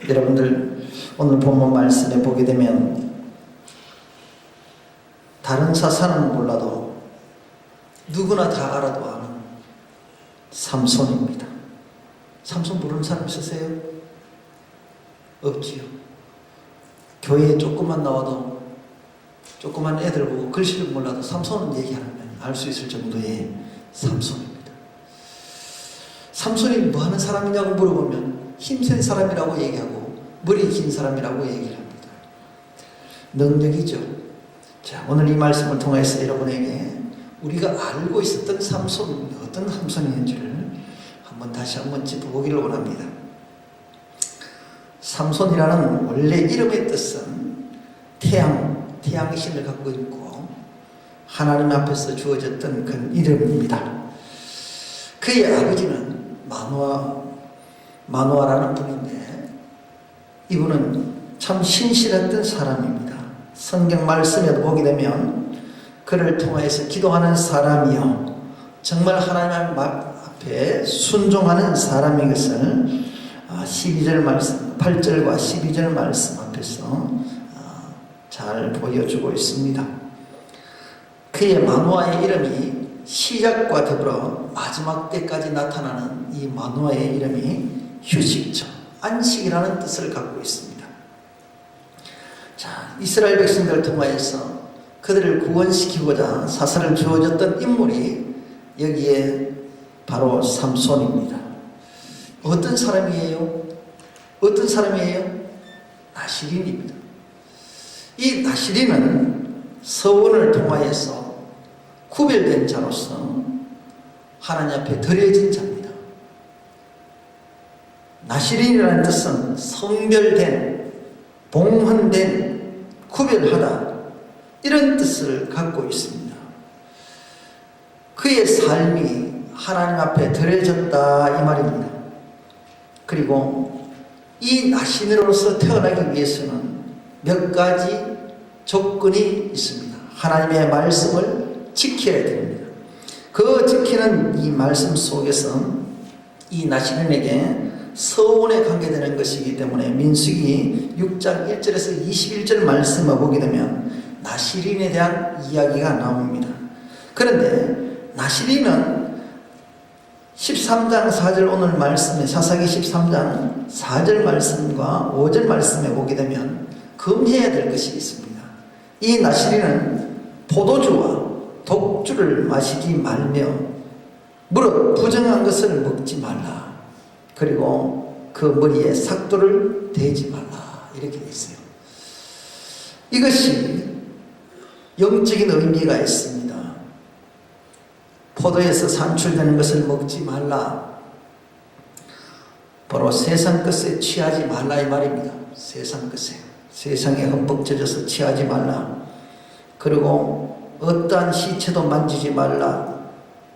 여러분들 오늘 본문 말씀에 보게 되면 다른 사사는 몰라도 누구나 다 알아도 아는 삼손입니다. 삼손 모르는 사람 있으세요? 없지요. 교회에 조금만 나와도 조그만 애들 보고 글씨를 몰라도 삼손은 얘기하면 알 수 있을 정도의 삼손입니다. 삼손이 뭐 하는 사람이냐고 물어보면 힘센 사람이라고 얘기하고 머리 긴 사람이라고 얘기를 합니다. 능력이죠. 자, 오늘 이 말씀을 통해서 여러분에게 우리가 알고 있었던 삼손이 어떤 삼손인지를 다시 한번 짚어보기를 원합니다. 삼손이라는 원래 이름의 뜻은 태양의 신을 갖고 있고 하나님 앞에서 주어졌던 그 이름입니다. 그의 아버지는 마노아라는 분인데 이분은 참 신실했던 사람입니다. 성경 말씀에 보게 되면 그를 통해서 기도하는 사람이요 정말 하나님 앞에 순종하는 사람인 것을 12절 말씀, 8절과 12절 말씀 앞에서 잘 보여주고 있습니다. 그의 마노아의 이름이 시작과 더불어 마지막 때까지 나타나는 이 마노아의 이름이 휴식처, 안식이라는 뜻을 갖고 있습니다. 자, 이스라엘 백성들을 통하여서 그들을 구원시키고자 사사를 주어졌던 인물이 여기에 바로 삼손입니다. 어떤 사람이에요? 나시린입니다. 이 나시린은 서원을 통하여서 구별된 자로서 하나님 앞에 드려진 자입니다. 나시린이라는 뜻은 성별된, 봉헌된, 구별하다 이런 뜻을 갖고 있습니다. 그의 삶이 하나님 앞에 드려졌다 이 말입니다. 그리고 이 나시린으로서 태어나기 위해서는 몇 가지 조건이 있습니다. 하나님의 말씀을 지켜야 됩니다. 그 지키는 이 말씀 속에서 이 나시린에게 서원에 관계되는 것이기 때문에 민수기 6장 1절에서 21절 말씀을 보게 되면 나시린에 대한 이야기가 나옵니다. 그런데 나시린은 13장 4절 오늘 말씀에 사사기 13장 4절 말씀과 5절 말씀에 보게 되면 금해야 될 것이 있습니다. 이 나시린은 포도주와 독주를 마시지 말며 무릇 부정한 것을 먹지 말라. 그리고 그 머리에 삭도를 대지 말라. 이렇게 되어 있어요. 이것이 영적인 의미가 있습니다. 포도에서 산출되는 것을 먹지 말라. 바로 세상 것에 취하지 말라 이 말입니다. 세상 것에. 세상에 흠뻑 젖어서 취하지 말라. 그리고 어떠한 시체도 만지지 말라.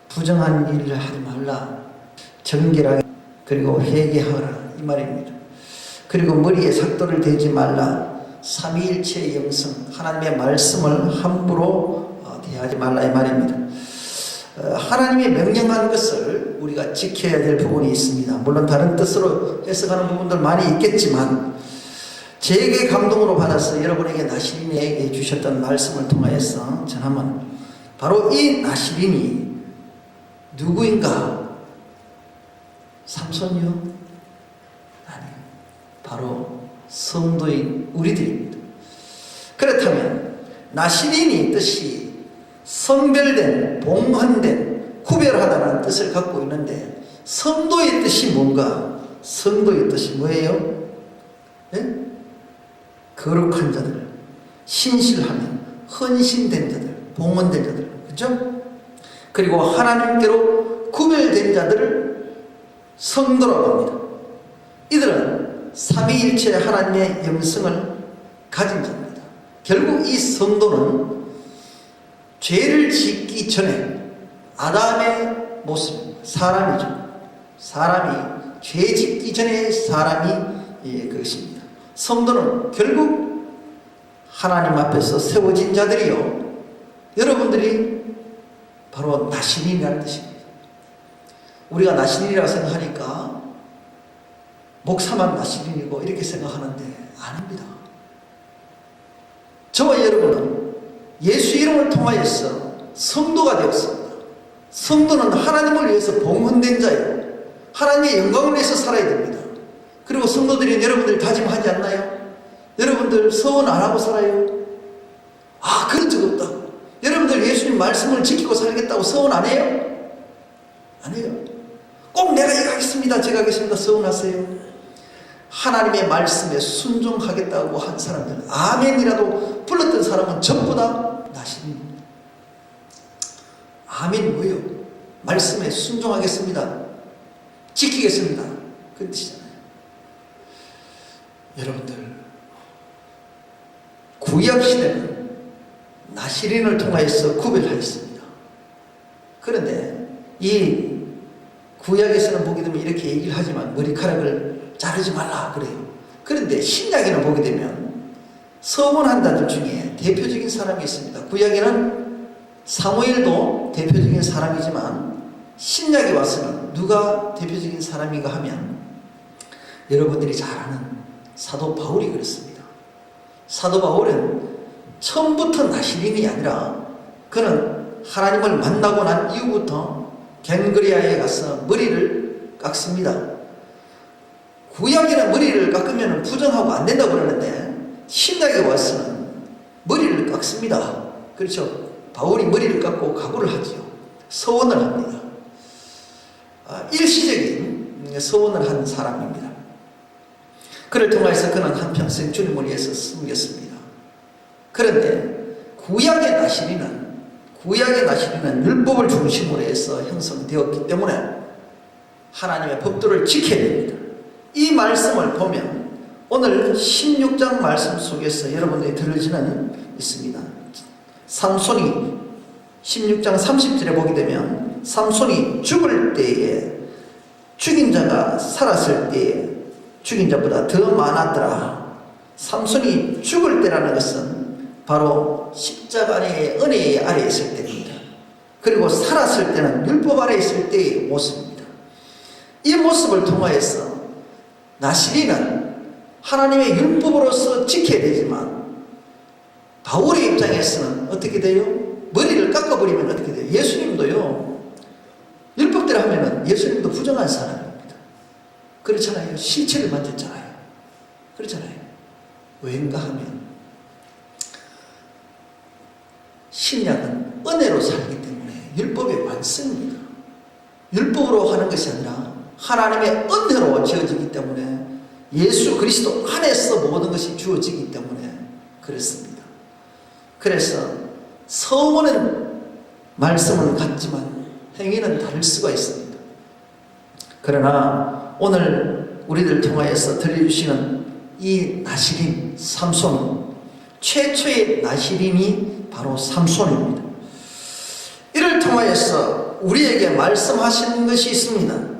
부정한 일을 하지 말라. 정결하게 그리고 회개하라 이 말입니다. 그리고 머리에 삭도를 대지 말라. 삼위일체의 영성 하나님의 말씀을 함부로 대하지 말라 이 말입니다. 하나님이 명령한 것을 우리가 지켜야 될 부분이 있습니다. 물론 다른 뜻으로 해석하는 부분들 많이 있겠지만 제게 감동으로 받아서 여러분에게 나시린에게 주셨던 말씀을 통하여서 전하면 바로 이 나시린이 누구인가? 삼손이요? 아니요. 바로 성도인 우리들입니다. 그렇다면 나시린이 뜻이 성별된, 봉헌된, 구별하다는 뜻을 갖고 있는데 성도의 뜻이 뭔가? 성도의 뜻이 뭐예요? 네? 거룩한 자들, 신실하면 헌신된 자들, 봉헌된 자들, 그렇죠? 그리고 하나님께로 구별된 자들을 성도라고 합니다. 이들은 삼위일체 하나님의 영성을 가진 자입니다. 결국 이 성도는 죄를 짓기 전에 아담의 모습, 사람이죠. 사람이 죄 짓기 전에 사람이 그것입니다. 성도는 결국 하나님 앞에서 세워진 자들이요. 여러분들이 바로 나시린이라는 뜻입니다. 우리가 나시린이라고 생각하니까 목사만 나시린이고 이렇게 생각하는데 아닙니다. 저와 여러분은 예수 이름을 통하여서 성도가 되었습니다. 성도는 하나님을 위해서 봉헌된 자예요. 하나님의 영광을 위해서 살아야 됩니다. 그리고 성도들이 여러분들 다짐하지 않나요? 여러분들 서원 안 하고 살아요? 아, 그런 적 없다고. 여러분들 예수님 말씀을 지키고 살겠다고 서원 안 해요? 안 해요. 꼭 내가 이거 하겠습니다, 제가 하겠습니다 서원하세요? 하나님의 말씀에 순종하겠다고 한 사람들, 아멘이라도 불렀던 사람은 전부 다 나신입니다. 아멘 뭐예요? 말씀에 순종하겠습니다, 지키겠습니다, 그 뜻이잖아요. 여러분들, 구약시대는 나시린을 통하여서 구별하였습니다. 그런데 이 구약에서는 보게 되면 이렇게 얘기를 하지만 머리카락을 자르지 말라 그래요. 그런데 신약에는 보게 되면 서원한다들 중에 대표적인 사람이 있습니다. 구약에는 사무엘도 대표적인 사람이지만 신약에 와서는 누가 대표적인 사람인가 하면 여러분들이 잘 아는 사도 바울이 그렇습니다. 사도 바울은 처음부터 나시린이 아니라 그는 하나님을 만나고 난 이후부터 겐그리아에 가서 머리를 깎습니다. 구약에는 머리를 깎으면 부정하고 안 된다고 그러는데 신약에 와서는 머리를 깎습니다. 그렇죠? 바울이 머리를 깎고 각오를 하지요. 서원을 합니다. 일시적인 서원을 한 사람입니다. 그를 통해서 그는 한평생 주님을 위해서 숨겼습니다. 그런데 구약의 나시린은 율법을 중심으로 해서 형성되었기 때문에 하나님의 법도를 지켜야 됩니다. 이 말씀을 보면 오늘 16장 말씀 속에서 여러분들이 들으시는 있습니다. 삼손이 16장 30절에 보게 되면 삼손이 죽을 때에 죽인 자가 살았을 때에 죽인 자보다 더 많았더라. 삼손이 죽을 때라는 것은 바로 십자가 안에 은혜의 아래에 있을 때입니다. 그리고 살았을 때는 율법 아래에 있을 때의 모습입니다. 이 모습을 통하여서 나시린은 하나님의 율법으로서 지켜야 되지만 바울의 입장에서는 어떻게 돼요? 머리를 깎아버리면 어떻게 돼요? 예수님도요, 율법대로 하면은 예수님도 부정한 사람입니다. 그렇잖아요. 시체를 만졌잖아요. 그렇잖아요. 왜인가 하면 신약은 은혜로 살기 때문에 율법의 완성입니다. 율법으로 하는 것이 아니라 하나님의 은혜로 지어지기 때문에 예수 그리스도 안에서 모든 것이 주어지기 때문에 그렇습니다. 그래서 서원은 말씀은 같지만 행위는 다를 수가 있습니다. 그러나 오늘 우리들 통하여서 들려주시는 이 나시린 삼손은 최초의 나시린이 바로 삼손입니다. 이를 통하여서 우리에게 말씀하시는 것이 있습니다.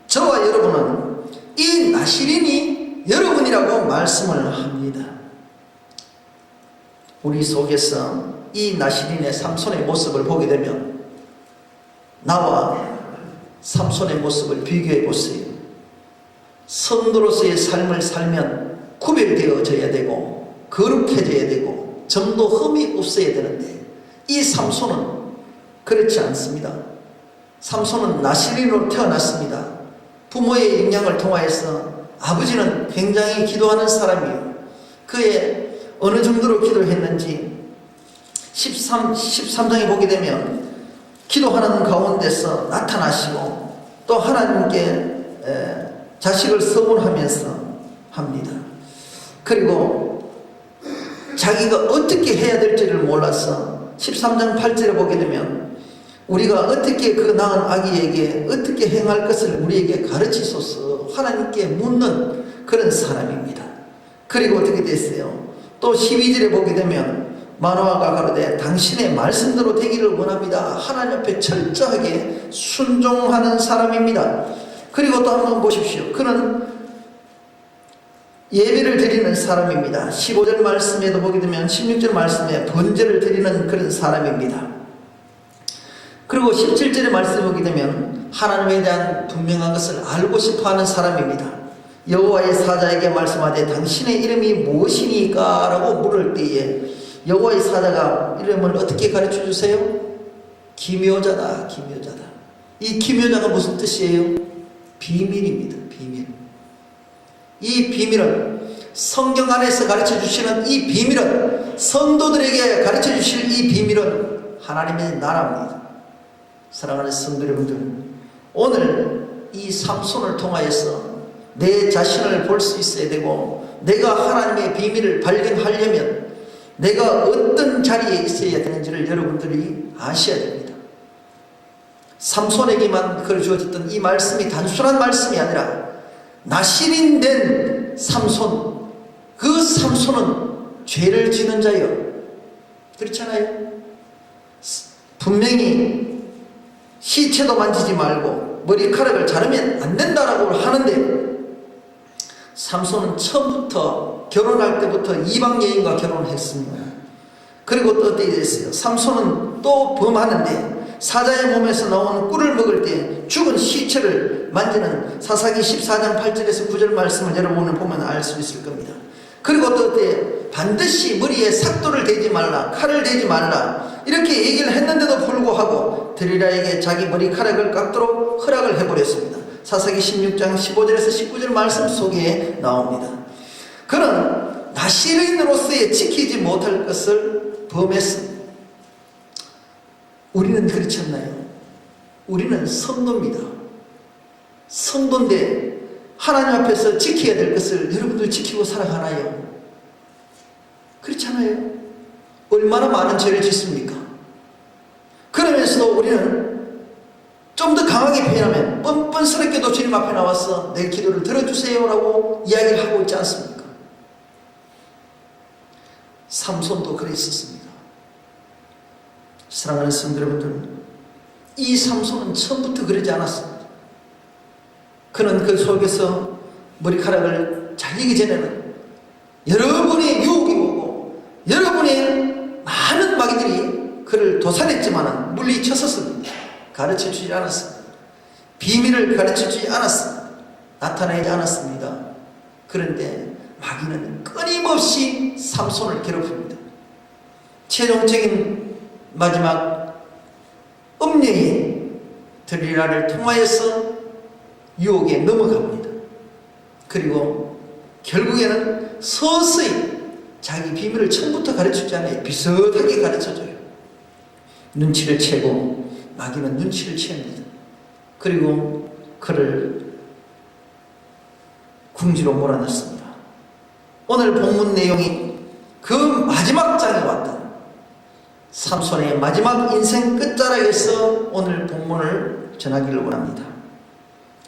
저와 여러분은 이 나시린이 여러분이라고 말씀을 합니다. 우리 속에서 이 나시린의 삼손의 모습을 보게 되면 나와 삼손의 모습을 비교해 보세요. 성도로서의 삶을 살면 구별되어져야 되고 거룩해져야 되고 점도 흠이 없어야 되는데 이 삼손은 그렇지 않습니다. 삼손은 나시린으로 태어났습니다. 부모의 영향을 통하여서 아버지는 굉장히 기도하는 사람이에요. 그의 어느 정도로 기도했는지 13장에 보게 되면 기도하는 가운데서 나타나시고 또 하나님께 자식을 서원하면서 합니다. 그리고 자기가 어떻게 해야 될지를 몰라서 13장 8절에 보게 되면 우리가 어떻게 그 낳은 아기에게 어떻게 행할 것을 우리에게 가르치소서 하나님께 묻는 그런 사람입니다. 그리고 어떻게 됐어요? 또 12절에 보게 되면 마노아가 가로되 당신의 말씀대로 되기를 원합니다. 하나님 앞에 철저하게 순종하는 사람입니다. 그리고 또 한번 보십시오. 그는 예배를 드리는 사람입니다. 15절 말씀에도 보게 되면 16절 말씀에 번제를 드리는 그런 사람입니다. 그리고 17절의 말씀에 보게 되면 하나님에 대한 분명한 것을 알고 싶어하는 사람입니다. 여호와의 사자에게 말씀하되 당신의 이름이 무엇이니까? 라고 물을 때에 여호와의 사자가 이름을 어떻게 가르쳐 주세요? 기묘자다, 기묘자다. 이 기묘자가 무슨 뜻이에요? 비밀입니다. 비밀. 이 비밀은 성경 안에서 가르쳐 주시는 이 비밀은, 성도들에게 가르쳐 주실 이 비밀은 하나님의 나라입니다. 사랑하는 성도 여러분들, 오늘 이 삼손을 통하여서 내 자신을 볼 수 있어야 되고, 내가 하나님의 비밀을 발견하려면 내가 어떤 자리에 있어야 되는지를 여러분들이 아셔야 됩니다. 삼손에게만 주어졌던 이 말씀이 단순한 말씀이 아니라 나실인된 삼손, 그 삼손은 죄를 지는 자요, 그렇잖아요. 분명히 시체도 만지지 말고 머리카락을 자르면 안 된다라고 하는데, 삼손은 처음부터 결혼할 때부터 이방 여인과 결혼했습니다. 그리고 또 어떻게 됐어요? 삼손은 또 범하는데, 사자의 몸에서 나오는 꿀을 먹을 때 죽은 시체를 만지는 사사기 14장 8절에서 9절 말씀을 여러분을 보면 알 수 있을 겁니다. 그리고 또 어때? 반드시 머리에 삭도를 대지 말라, 칼을 대지 말라, 이렇게 얘기를 했는데도 불구하고 들이라에게 자기 머리카락을 깎도록 허락을 해버렸습니다. 사사기 16장 15절에서 19절 말씀 속에 나옵니다. 그는 나실인으로서의 지키지 못할 것을 범했습니다. 우리는 그렇지 않나요? 우리는 성도입니다. 성도인데 하나님 앞에서 지켜야 될 것을 여러분들 지키고 살아가나요? 그렇잖아요. 얼마나 많은 죄를 짓습니까? 그러면서도 우리는 좀 더 강하게 표현하면 뻔뻔스럽게도 주님 앞에 나와서 내 기도를 들어주세요 라고 이야기를 하고 있지 않습니까? 삼손도 그랬었습니다. 사랑하는 성도 여러분들, 이 삼손은 처음부터 그러지 않았습니다. 그는 그 속에서 머리카락을 잘리기 전에는 여러분의 유혹이 오고 여러분의 많은 마귀들이 그를 도살했지만 물리쳤었습니다. 가르쳐주지 않았습니다. 비밀을 가르쳐주지 않았습니다. 나타내지 않았습니다. 그런데 마귀는 끊임없이 삼손을 괴롭힙니다. 최종적인 마지막 음녀인 들리라를 통하여서 유혹에 넘어갑니다. 그리고 결국에는 서서히 자기 비밀을 처음부터 가르치지 않아요. 비슷하게 가르쳐줘요. 눈치를 채고 마귀는 눈치를 챕니다. 그리고 그를 궁지로 몰아넣습니다. 오늘 본문 내용이 그 마지막 장에 왔던 삼손의 마지막 인생 끝자락에서 오늘 본문을 전하기를 원합니다.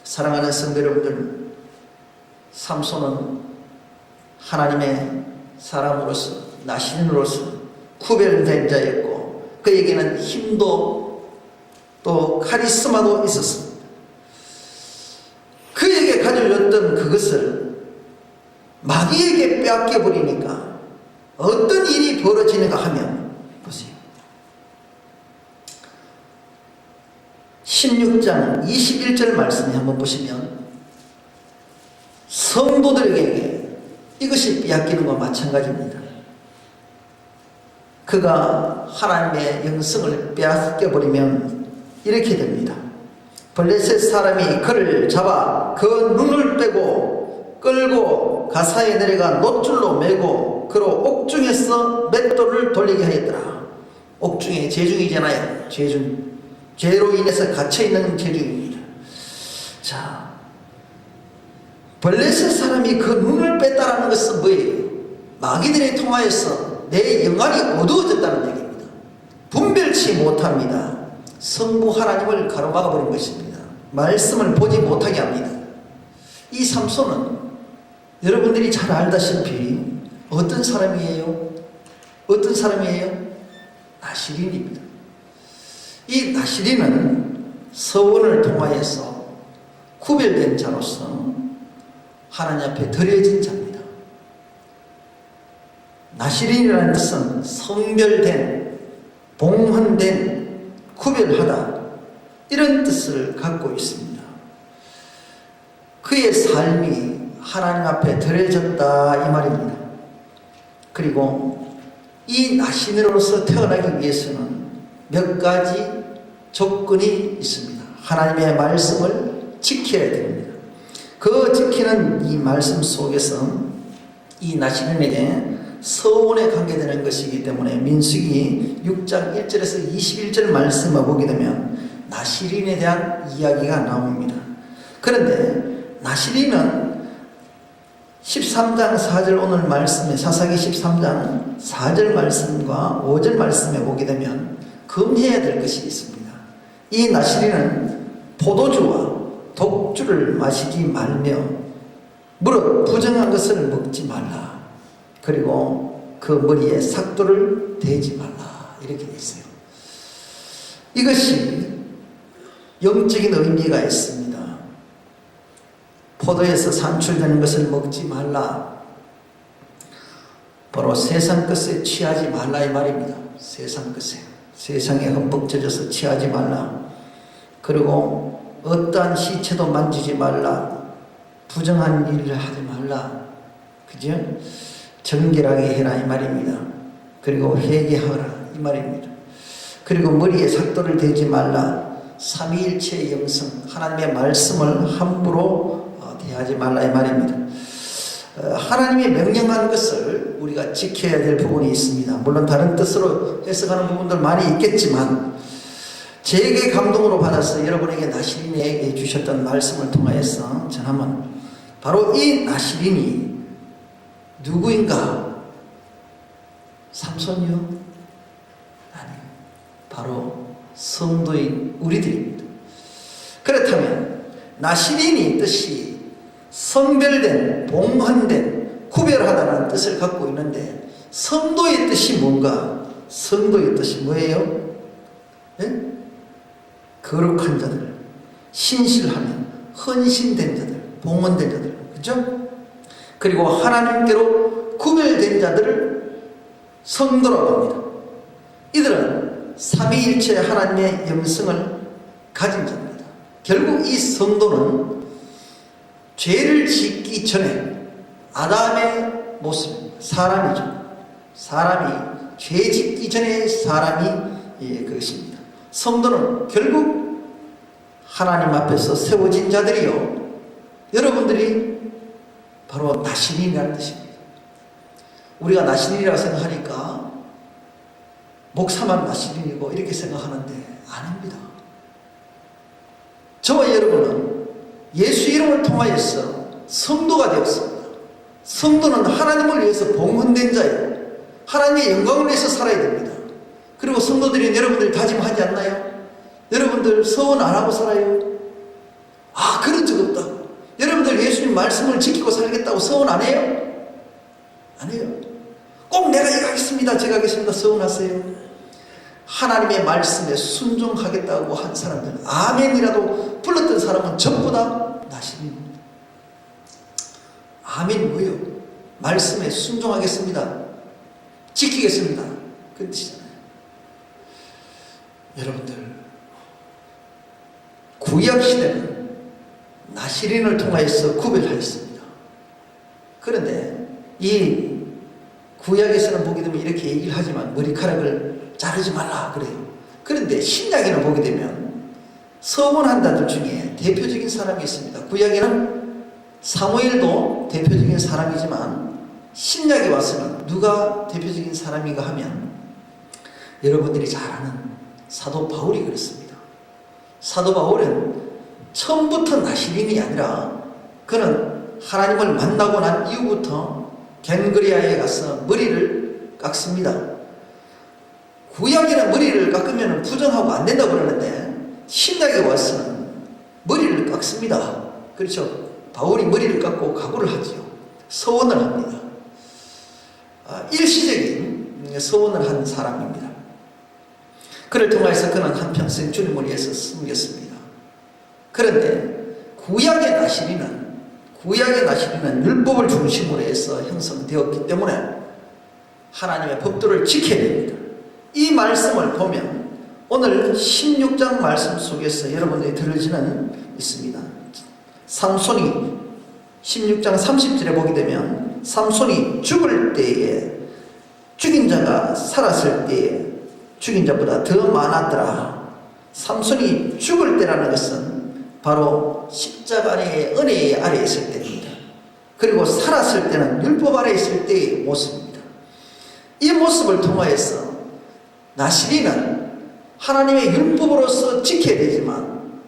사랑하는 성도 여러분들, 삼손은 하나님의 사람으로서, 나신으로서 구별된 자였고, 그에게는 힘도 또 카리스마도 있었습니다. 그에게 가져졌던 그것을 마귀에게 빼앗겨버리니까 어떤 일이 벌어지는가 하면, 보세요. 16장 21절 말씀에 한번 보시면 성도들에게 이것이 빼앗기는 것과 마찬가지입니다. 그가 하나님의 영성을 빼앗겨버리면 이렇게 됩니다. 블레셋 사람이 그를 잡아 그 눈을 빼고 끌고 가사에 내려가 노줄로 매고 그로 옥중에서 맷돌을 돌리게 하였더라. 옥중에 재중이잖아요. 재중. 죄로 인해서 갇혀있는 재중입니다. 자, 블레셋 사람이 그 눈을 뺐다라는 것은 뭐예요? 마귀들에 통하여서 내 영안이 어두워졌다는 얘기입니다. 분별치 못합니다. 성부 하나님을 가로막아 버린 것입니다. 말씀을 보지 못하게 합니다. 이 삼손은 여러분들이 잘 알다시피 어떤 사람이에요? 어떤 사람이에요? 나실인입니다. 이 나실인은 서원을 통하여서 구별된 자로서 하나님 앞에 드려진 자입니다. 나실인이라는 뜻은 성별된, 봉헌된, 구별하다, 이런 뜻을 갖고 있습니다. 그의 삶이 하나님 앞에 드려졌다 이 말입니다. 그리고 이 나시인으로서 태어나기 위해서는 몇 가지 조건이 있습니다. 하나님의 말씀을 지켜야 됩니다. 그 지키는 이 말씀 속에서 이 나시인에게 서원에 관계되는 것이기 때문에 민수기 6장 1절에서 21절 말씀을 보게 되면 나시린에 대한 이야기가 나옵니다. 그런데 나시린은 13장 4절 오늘 말씀에 사사기 13장 4절 말씀과 5절 말씀에 보게 되면 금해야 될 것이 있습니다. 이 나시린은 포도주와 독주를 마시지 말며 무릇 부정한 것을 먹지 말라. 그리고 그 머리에 삭도를 대지 말라. 이렇게 되어 있어요. 이것이 영적인 의미가 있습니다. 포도에서 산출되는 것을 먹지 말라. 바로 세상 것에 취하지 말라 이 말입니다. 세상 것에. 세상에 흠뻑 젖어서 취하지 말라. 그리고 어떠한 시체도 만지지 말라. 부정한 일을 하지 말라. 그죠? 정결하게 해라 이 말입니다. 그리고 회개하라 이 말입니다. 그리고 머리에 삭도를 대지 말라. 삼위일체의 영성 하나님의 말씀을 함부로 대하지 말라 이 말입니다. 하나님이 명령한 것을 우리가 지켜야 될 부분이 있습니다. 물론 다른 뜻으로 해석하는 부분들 많이 있겠지만 제게 감동으로 받아서 여러분에게 나시린에게 주셨던 말씀을 통하여서 전하면 바로 이 나시린이 누구인가? 삼손이요? 아니요. 바로 성도인 우리들입니다. 그렇다면 나시린이 뜻이 성별된, 봉헌된, 구별하다는 뜻을 갖고 있는데 성도의 뜻이 뭔가? 성도의 뜻이 뭐예요? 네? 거룩한 자들, 신실하며 헌신된 자들, 봉헌된 자들, 그죠? 그리고 하나님께로 구별된 자들을 성도라고 합니다. 이들은 삼위일체 하나님의 영성을 가진 자입니다. 결국 이 성도는 죄를 짓기 전에 아담의 모습입니다. 사람이죠. 사람이 죄 짓기 전에 사람이 그것입니다. 성도는 결국 하나님 앞에서 세워진 자들이요. 여러분들이 바로 나시린이라는 뜻입니다. 우리가 나시린이라고 생각하니까 목사만 나시린이고 이렇게 생각하는데 아닙니다. 저와 여러분은 예수 이름을 통하여서 성도가 되었습니다. 성도는 하나님을 위해서 봉헌된 자예요. 하나님의 영광을 위해서 살아야 됩니다. 그리고 성도들이 여러분들 다짐하지 않나요? 여러분들 서원 안 하고 살아요? 아, 그런 적 없다. 여러분들 예수님 말씀을 지키고 살겠다고 서원 안 해요? 안 해요. 꼭 내가 이거 하겠습니다, 제가 하겠습니다 서원하세요. 하나님의 말씀에 순종하겠다고 한 사람들, 아멘이라도 불렀던 사람은 전부 다 나시린입니다. 아멘 뭐예요? 말씀에 순종하겠습니다, 지키겠습니다, 그 뜻이잖아요. 여러분들, 구약시대는 나시린을 통하여서 구별하였습니다. 그런데 이 구약에서는 보게 되면 이렇게 얘기를 하지만 머리카락을 자르지 말라 그래요. 그런데 신약에는 보게 되면 서원한 자들 중에 대표적인 사람이 있습니다. 구약에는 사무엘도 대표적인 사람이지만 신약에 와서는 누가 대표적인 사람인가 하면 여러분들이 잘 아는 사도 바울이 그렇습니다. 사도 바울은 처음부터 나시린이 아니라 그는 하나님을 만나고 난 이후부터 겐그리아에 가서 머리를 깎습니다. 구약에는 머리를 깎으면 부정하고 안 된다고 그러는데 신약에 와서는 머리를 깎습니다. 그렇죠? 바울이 머리를 깎고 각오를 하죠. 서원을 합니다. 일시적인 서원을 한 사람입니다. 그를 통해서 그는 한평생 주님을 위해서 숨겼습니다. 그런데 구약의 나시린은 율법을 중심으로 해서 형성되었기 때문에 하나님의 법도를 지켜야 됩니다. 이 말씀을 보면 오늘 16장 말씀 속에서 여러분들이 들으시는 있습니다. 삼손이 16장 30절에 보게 되면 삼손이 죽을 때에 죽인 자가 살았을 때에 죽인 자보다 더 많았더라. 삼손이 죽을 때라는 것은 바로 십자가 아래의 은혜의 아래에 있을 때입니다. 그리고 살았을 때는 율법 아래에 있을 때의 모습입니다. 이 모습을 통하여서 나시린은 하나님의 율법으로서 지켜야 되지만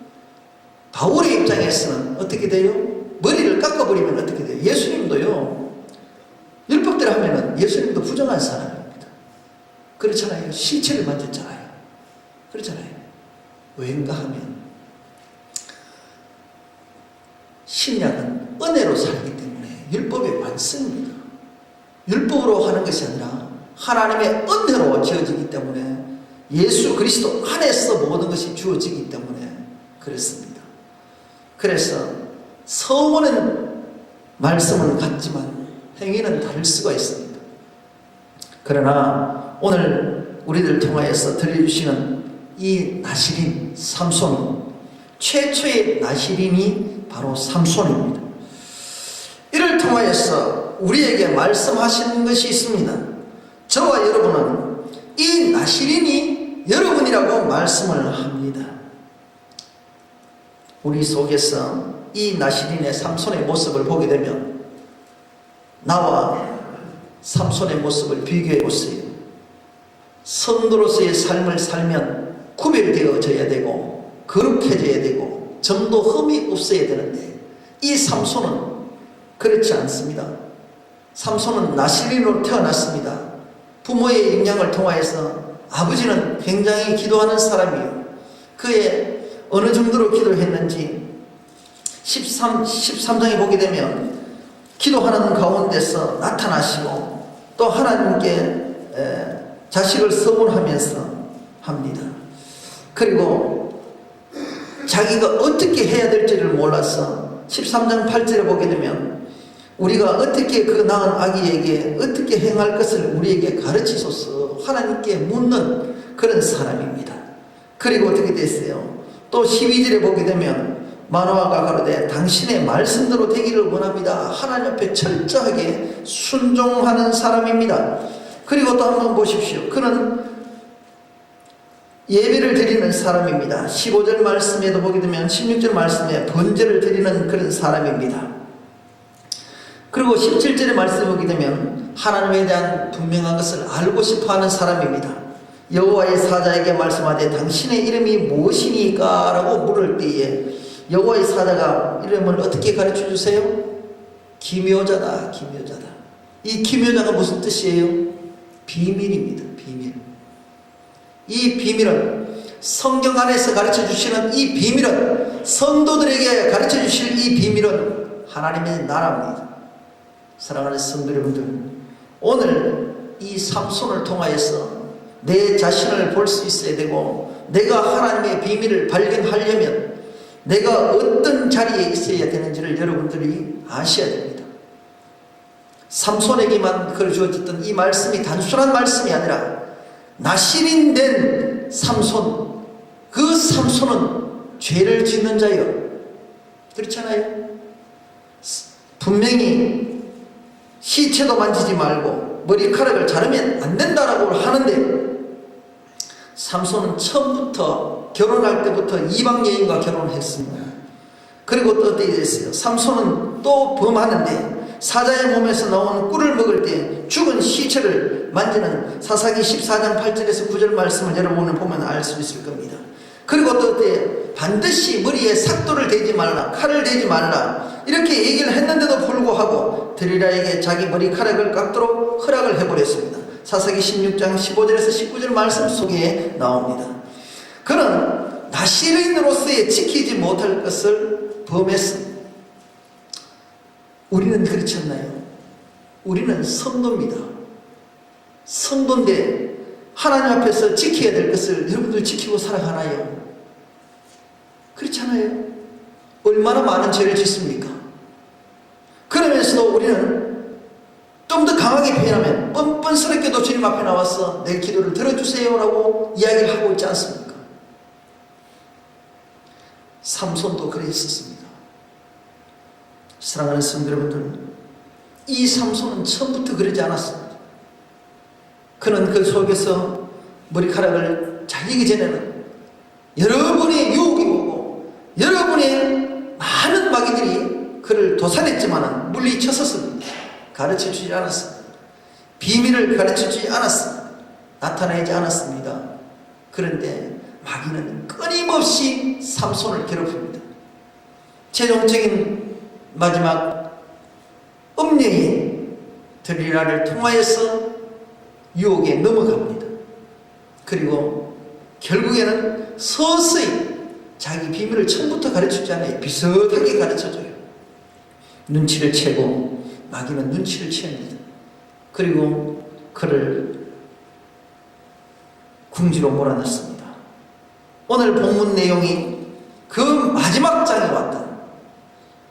바울의 입장에서는 어떻게 돼요? 머리를 깎아버리면 어떻게 돼요? 예수님도요, 율법대로 하면은 예수님도 부정한 사람입니다. 그렇잖아요. 신체를 만졌잖아요. 그렇잖아요. 왜인가 하면 신약은 은혜로 살기 때문에 율법의 완성입니다. 율법으로 하는 것이 아니라 하나님의 은혜로 지어지기 때문에 예수 그리스도 안에서 모든 것이 주어지기 때문에 그렇습니다. 그래서 서원은 말씀은 같지만 행위는 다를 수가 있습니다. 그러나 오늘 우리들 통하여서 들려주시는 이 나시린 삼손, 최초의 나시린이 바로 삼손입니다. 이를 통하여서 우리에게 말씀하시는 것이 있습니다. 저와 여러분은 이 나시린이 여러분이라고 말씀을 합니다. 우리 속에서 이 나시린의 삼손의 모습을 보게 되면 나와 삼손의 모습을 비교해 보세요. 성도로서의 삶을 살면 구별되어져야 되고 거룩해져야 되고 점도 흠이 없어야 되는데 이 삼손은 그렇지 않습니다. 삼손은 나시린으로 태어났습니다. 부모의 영향을 통하여서 아버지는 굉장히 기도하는 사람이에요. 그의 어느 정도로 기도했는지 13장에 보게 되면 기도하는 가운데서 나타나시고 또 하나님께 자식을 서문하면서 합니다. 그리고 자기가 어떻게 해야 될지를 몰라서 13장 8절에 보게 되면 우리가 어떻게 그 낳은 아기에게 어떻게 행할 것을 우리에게 가르치소서 하나님께 묻는 그런 사람입니다. 그리고 어떻게 됐어요? 또 12절에 보게 되면 마노아가 가로되 당신의 말씀대로 되기를 원합니다. 하나님 앞에 철저하게 순종하는 사람입니다. 그리고 또 한번 보십시오. 그는 예배를 드리는 사람입니다. 15절 말씀에도 보게 되면 16절 말씀에 번제를 드리는 그런 사람입니다. 그리고 17절의 말씀에 보게 되면 하나님에 대한 분명한 것을 알고 싶어하는 사람입니다. 여호와의 사자에게 말씀하되 당신의 이름이 무엇이니까? 라고 물을 때에 여호와의 사자가 이름을 어떻게 가르쳐 주세요? 기묘자다, 기묘자다. 이 기묘자가 무슨 뜻이에요? 비밀입니다. 비밀. 이 비밀은 성경 안에서 가르쳐 주시는 이 비밀은 성도들에게 가르쳐 주실 이 비밀은 하나님의 나라입니다. 사랑하는 성도 여러분들, 오늘 이 삼손을 통하여서 내 자신을 볼 수 있어야 되고 내가 하나님의 비밀을 발견하려면 내가 어떤 자리에 있어야 되는지를 여러분들이 아셔야 됩니다. 삼손에게만 주어졌던 이 말씀이 단순한 말씀이 아니라 나시린 된 삼손, 그 삼손은 죄를 짓는 자요. 그렇잖아요. 분명히 시체도 만지지 말고 머리카락을 자르면 안 된다라고 하는데 삼손은 처음부터 결혼할 때부터 이방 여인과 결혼을 했습니다. 그리고 또 어떻게 됐어요? 삼손은 또 범하는데 사자의 몸에서 나오는 꿀을 먹을 때 죽은 시체를 만지는 사사기 14장 8절에서 9절 말씀을 여러분은 보면 알 수 있을 겁니다. 그리고 또 어때? 반드시 머리에 삭도를 대지 말라, 칼을 대지 말라 이렇게 얘기를 했는데도 불구하고 드리라에게 자기 머리카락을 깎도록 허락을 해버렸습니다. 사사기 16장 15절에서 19절 말씀 속에 나옵니다. 그는 나시린으로서의 지키지 못할 것을 범했습니다. 우리는 그렇지 않나요? 우리는 성도입니다. 성도인데 하나님 앞에서 지켜야 될 것을 여러분들 지키고 살아가나요? 그렇지 않아요? 얼마나 많은 죄를 짓습니까? 그러면서도 우리는 좀 더 강하게 표현하면 뻔뻔스럽게도 주님 앞에 나와서 내 기도를 들어주세요 라고 이야기를 하고 있지 않습니까? 삼손도 그랬었습니다. 사랑하는 성도 여러분들, 이 삼손은 처음부터 그러지 않았습니다. 그는 그 속에서 머리카락을 잘리기 전에는 여러분의 유혹이 오고 여러분의 많은 마귀들이 그를 도살했지만 물리쳤었습니다. 가르쳐주지 않았습니다. 비밀을 가르쳐주지 않았습니다. 나타내지 않았습니다. 그런데 마귀는 끊임없이 삼손을 괴롭힙니다. 최종적인 마지막 음녀인 들릴라를 통하여서 유혹에 넘어갑니다. 그리고 결국에는 서서히 자기 비밀을 처음부터 가르치지 않아요. 비슷하게 가르쳐줘요. 눈치를 채고 마귀는 눈치를 채입니다. 그리고 그를 궁지로 몰아넣습니다. 오늘 본문 내용이 그 마지막 장에 왔다.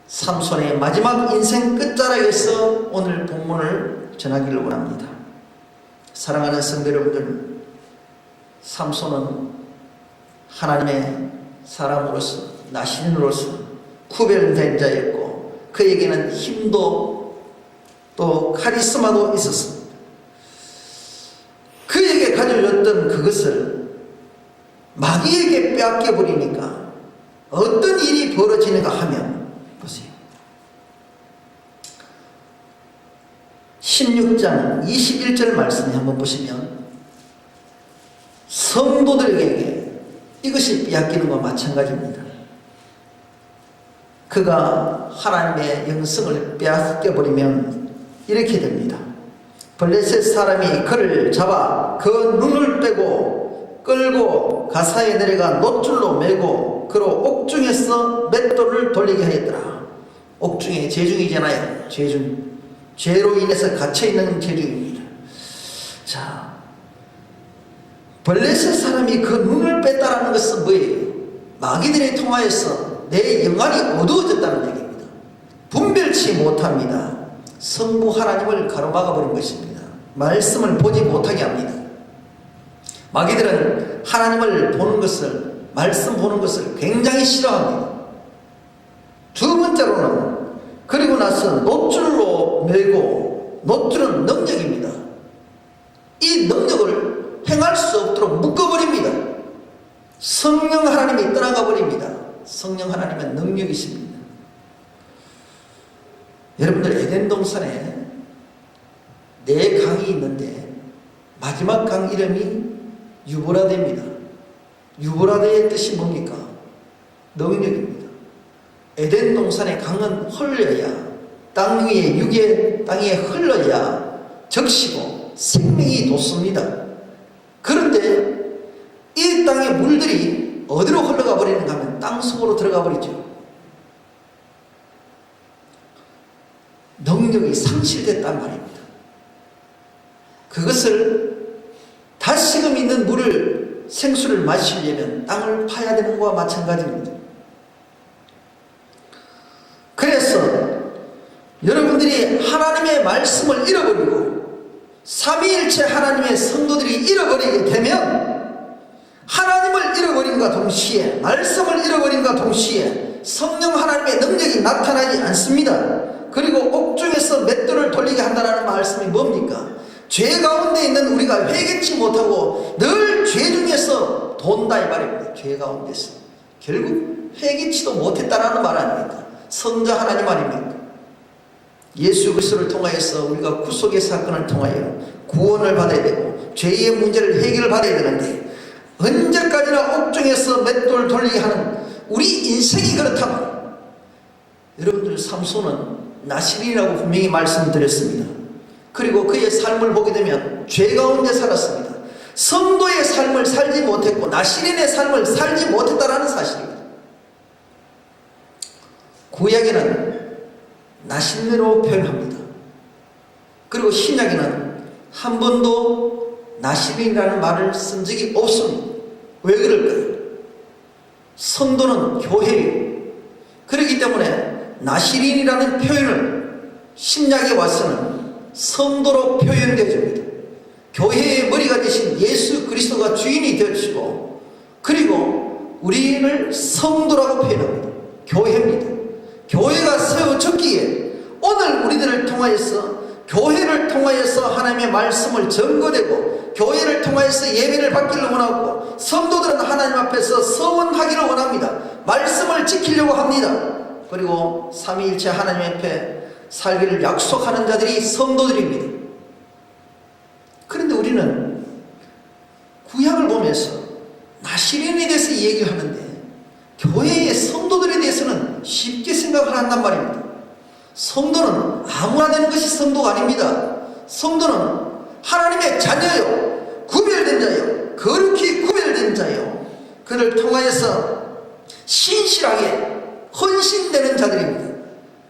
삼손의 마지막 인생 끝자락에서 오늘 본문을 전하기를 원합니다. 사랑하는 성도 여러분들, 삼손은 하나님의 사람으로서 나신으로서 구별된 자였고 그에게는 힘도 또 카리스마도 있었습니다. 그에게 가져졌던 그것을 마귀에게 빼앗겨버리니까 어떤 일이 벌어지는가 하면 보세요. 16장 21절 말씀에 한번 보시면 성도들에게 이것이 빼앗기는 것과 마찬가지입니다. 그가 하나님의 영성을 빼앗겨버리면 이렇게 됩니다. 블레셋 사람이 그를 잡아 그 눈을 빼고 끌고 가사에 내려가 놋줄로 매고 그로 옥중에서 맷돌을 돌리게 하였더라. 옥중에 재중이잖아요. 재중. 죄로 인해서 갇혀있는 재중입니다. 자, 블레셋 사람이 그 눈을 뺐다라는 것은 뭐예요? 마귀들에 통하여서 내 영안이 어두워졌다는 얘기입니다. 분별치 못합니다. 성부 하나님을 가로막아버린 것입니다. 말씀을 보지 못하게 합니다. 마귀들은 하나님을 보는 것을, 말씀 보는 것을 굉장히 싫어합니다. 두 번째로는 그리고 나서 놋줄로 매고, 놋줄은 능력입니다. 이 능력을 행할 수 없도록 묶어버립니다. 성령 하나님이 떠나가 버립니다. 성령 하나님은 능력이십니다. 여러분들 에덴 동산에 네 강이 있는데 마지막 강 이름이 유브라데입니다. 유브라데의 뜻이 뭡니까? 능력입니다. 에덴 동산의 강은 흘려야, 땅 위에 육의 땅에 흘러야 적시고 생명이 돋습니다. 그런데 이 땅의 물들이 어디로 흘러가 버리는가 하면 땅 속으로 들어가 버리죠. 능력이 상실됐단 말입니다. 그것을 다시금 있는 물을, 생수를 마시려면 땅을 파야 되는 것과 마찬가지입니다. 그래서 여러분들이 하나님의 말씀을 잃어버리고 삼위일체 하나님의 성도들이 잃어버리게 되면 하나님을 잃어버린과 동시에, 말씀을 잃어버린과 동시에 성령 하나님의 능력이 나타나지 않습니다. 그리고 옥중에서 맷돌을 돌리게 한다는 말씀이 뭡니까? 죄 가운데 있는 우리가 회개치 못하고 늘 죄 중에서 돈다 이 말입니다. 죄 가운데서 결국 회개치도 못했다라는 말 아닙니까? 성자 하나님 아닙니까? 예수 그리스도를 통하여서 우리가 구속의 사건을 통하여 구원을 받아야 되고 죄의 문제를 해결을 받아야 되는데 언제까지나 옥중에서 맷돌 돌리게 하는 우리 인생이 그렇다면, 여러분들 삼손은 나실이라고 분명히 말씀드렸습니다. 그리고 그의 삶을 보게 되면 죄 가운데 살았습니다. 성도의 삶을 살지 못했고 나실인의 삶을 살지 못했다라는 사실입니다. 구약에는 나실내로 표현합니다. 그리고 신약에는 한 번도 나실인이라는 말을 쓴 적이 없습니다. 왜 그럴까요? 성도는 교회예요. 그렇기 때문에 나실인이라는 표현을 신약에 와서는 성도로 표현되어집니다. 교회의 머리가 되신 예수 그리스도가 주인이 되어주시고, 그리고 우리를 성도라고 표현합니다. 교회입니다. 교회가 세워져 적기에 오늘 우리들을 통하여서, 교회를 통하여서 하나님의 말씀을 전거되고 교회를 통하여서 예배를 받기를 원하고, 성도들은 하나님 앞에서 서원하기를 원합니다. 말씀을 지키려고 합니다. 그리고 삼위일체 하나님 앞에 살기를 약속하는 자들이 성도들입니다. 그런데 우리는 구약을 보면서 나시린에 대해서 얘기를 하는데 교회의 성도들에 대해서는 쉽게 생각을 한단 말입니다. 성도는 아무나 되는 것이 성도가 아닙니다. 성도는 하나님의 자녀요, 구별된 자요, 거룩히 구별된 자요, 그를 통하여서 신실하게 헌신되는 자들입니다.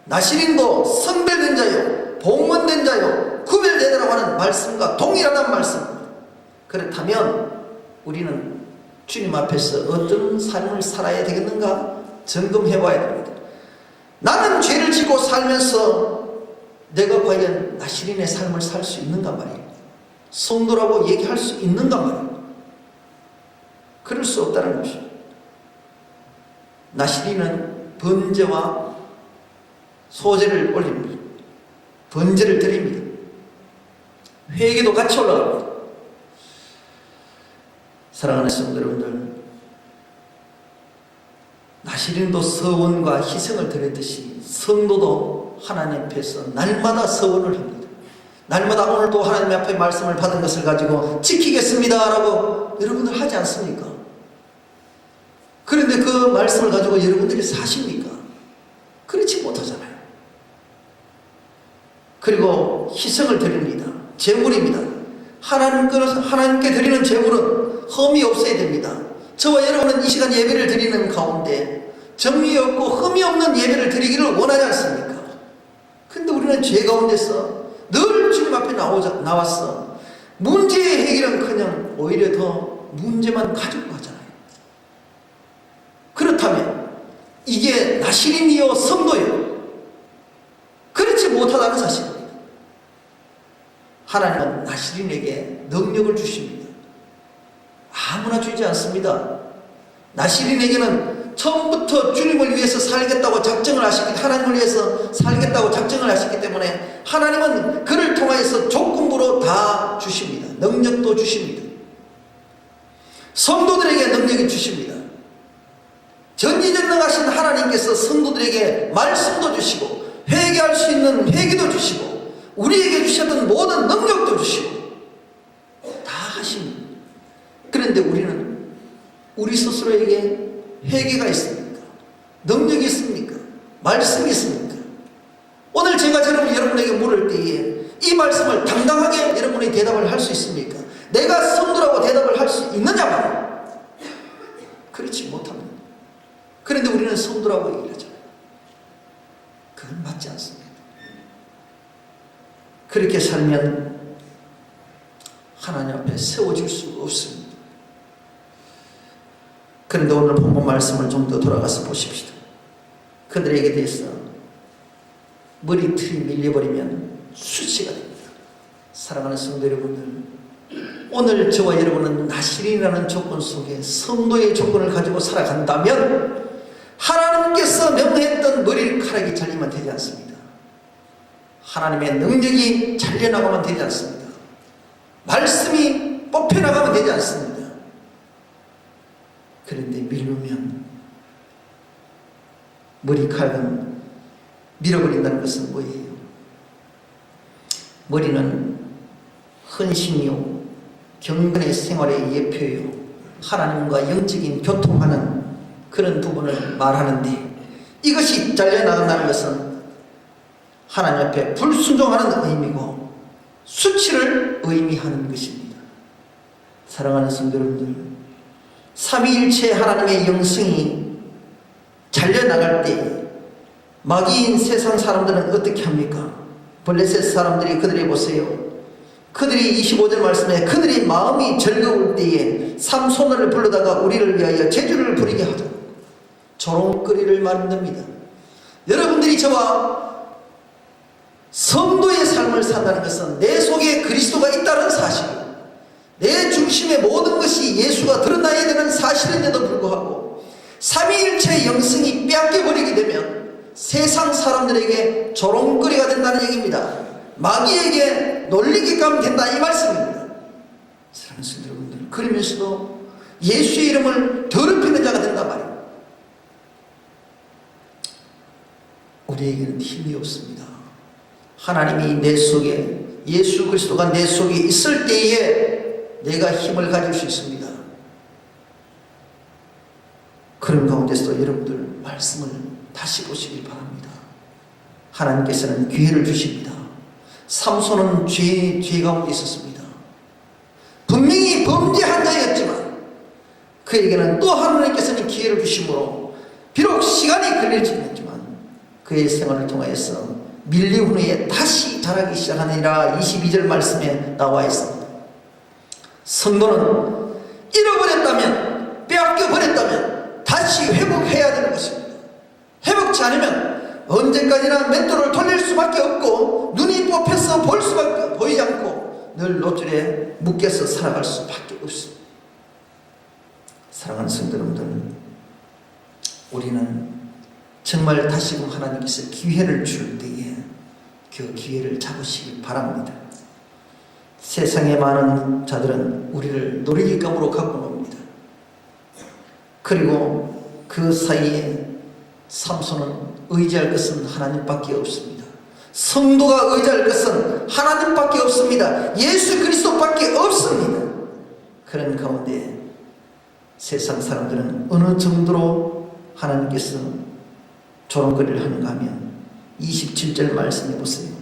나시린도 성별된 자요, 봉헌된 자요, 구별되더라고 하는 말씀과 동일하다는 말씀입니다. 그렇다면 우리는 주님 앞에서 어떤 삶을 살아야 되겠는가 점검해 봐야 됩니다. 나는 죄를 지고 살면서 내가 과연 나시린의 삶을 살 수 있는가 말이에요. 성도라고 얘기할 수 있는가 말이에요. 그럴 수 없다는 것이죠. 나시린은 번제와 소제를 올립니다. 번제를 드립니다. 회개도 같이 올라갑니다. 사랑하는 성도 여러분들, 나시린도 서원과 희생을 드렸듯이 성도도 하나님 앞에서 날마다 서원을 합니다. 날마다 오늘도 하나님 앞에 말씀을 받은 것을 가지고 지키겠습니다 라고 여러분들 하지 않습니까? 그런데 그 말씀을 가지고 여러분들이 사십니까? 그렇지 못하잖아요. 그리고 희생을 드립니다. 제물입니다. 하나님께 드리는 제물은 흠이 없어야 됩니다. 저와 여러분은 이 시간 예배를 드리는 가운데 정리 없고 흠이 없는 예배를 드리기를 원하지 않습니까? 근데 우리는 죄 가운데서 늘 주님 앞에 나와서 문제의 해결은커녕 오히려 더 문제만 가지고 가잖아요. 그렇다면 이게 나시린이요 성도요? 그렇지 못하다는 사실입니다. 하나님은 나시린에게 능력을 주십니다. 아무나 주지 않습니다. 나시린에게는 처음부터 주님을 위해서 살겠다고 작정을 하셨기, 하나님을 위해서 살겠다고 작정을 하셨기 때문에 하나님은 그를 통하여서 조건부로 다 주십니다. 능력도 주십니다. 성도들에게 능력이 주십니다. 전지전능하신 하나님께서 성도들에게 말씀도 주시고 회개할 수 있는 회개도 주시고 우리에게 주셨던 모든 능력도 주시고 다 하십니다. 그런데 우리는 우리 스스로에게 회개가 있습니까? 능력이 있습니까? 말씀이 있습니까? 오늘 제가 여러분에게 물을 때에 이 말씀을 당당하게 여러분이 대답을 할 수 있습니까? 내가 성도라고 대답을 할 수 있느냐 말이에요. 그렇지 못합니다. 그런데 우리는 성도라고 얘기를 하잖아요. 그건 맞지 않습니다. 그렇게 살면 하나님 앞에 세워질 수 없습니다. 그런데 오늘 본문 말씀을 좀 더 돌아가서 보십시다. 그들에게 대해서 머리털이 밀려버리면 수치가 됩니다. 사랑하는 성도 여러분들, 오늘 저와 여러분은 나시린이라는 조건 속에 성도의 조건을 가지고 살아간다면 하나님께서 명했던 머리카락이 잘리면 되지 않습니다. 하나님의 능력이 잘려나가면 되지 않습니다. 말씀이 뽑혀나가면 되지 않습니다. 그런데 미루면 머리카락은 밀어버린다는 것은 뭐예요? 머리는 헌신이요, 경건의 생활의 예표요, 하나님과 영적인 교통하는 그런 부분을 말하는데, 이것이 잘려나간다는 것은 하나님 앞에 불순종하는 의미고 수치를 의미하는 것입니다. 사랑하는 성도 여러분들, 삼위일체 하나님의 영성이 잘려나갈 때 마귀인 세상 사람들은 어떻게 합니까? 블레셋 사람들이 그들이 보세요. 그들이 25절 말씀에 그들이 마음이 즐거울 때에 삼손을 불러다가 우리를 위하여 제주를 부리게 하자. 조롱거리를 만듭니다. 여러분들이 저와 성도의 삶을 산다는 것은 내 속에 그리스도가 있다는 사실이에요. 내 중심의 모든 것이 예수가 드러나야 되는 사실인데도 불구하고 삼위일체의 영성이 빼앗겨버리게 되면 세상 사람들에게 조롱거리가 된다는 얘기입니다. 마귀에게 놀리게끔 된다 이 말씀입니다. 사랑하는 성도 여러분들, 그러면서도 예수의 이름을 더럽히는 자가 된단 말입니다. 우리에게는 힘이 없습니다. 하나님이 내 속에, 예수 그리스도가 내 속에 있을 때에 내가 힘을 가질 수 있습니다. 그런 가운데서 여러분들 말씀을 다시 보시길 바랍니다. 하나님께서는 기회를 주십니다. 삼손은 죄 가운데 있었습니다. 분명히 범죄한 자였지만 그에게는 또 하나님께서는 기회를 주심으로 비록 시간이 걸릴지 모르지만 그의 생활을 통하여서 밀린 후에 다시 자라기 시작하느니라 22절 말씀에 나와 있습니다. 성도는 잃어버렸다면, 빼앗겨 버렸다면 다시 회복해야 되는 것입니다. 회복치 않으면 언제까지나 맷돌을 돌릴 수밖에 없고 눈이 뽑혀서 보이지 않고 늘 노줄에 묶여서 살아갈 수밖에 없습니다. 사랑하는 성도 여러분들, 우리는 정말 다시금 하나님께서 기회를 줄 때에 그 기회를 잡으시길 바랍니다. 세상에 많은 자들은 우리를 놀이기감으로 갖고 놉니다. 그리고 그 사이에 삼손은 의지할 것은 하나님밖에 없습니다. 성도가 의지할 것은 하나님밖에 없습니다. 예수 그리스도밖에 없습니다. 그런 가운데 세상 사람들은 어느 정도로 하나님께서 조롱거리를 하는가 하면 27절 말씀해 보세요.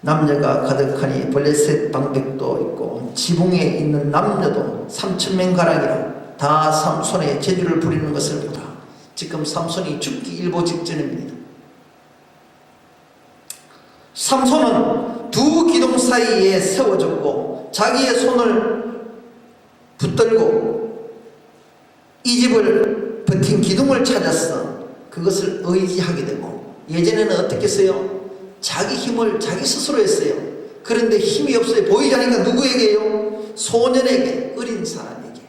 남녀가 가득하니 블레셋 방백도 있고 지붕에 있는 남녀도 3,000명가량이라 다 삼손의 재주를 부리는 것을 보다. 지금 삼손이 죽기 일보 직전입니다. 삼손은 두 기둥 사이에 세워졌고 자기의 손을 붙들고 이 집을 버틴 기둥을 찾았어. 그것을 의지하게 되고, 예전에는 어떻게 했어요? 자기 힘을 자기 스스로 했어요. 그런데 힘이 없어요. 보이지 않으니까 누구에게요? 소년에게, 어린 사람에게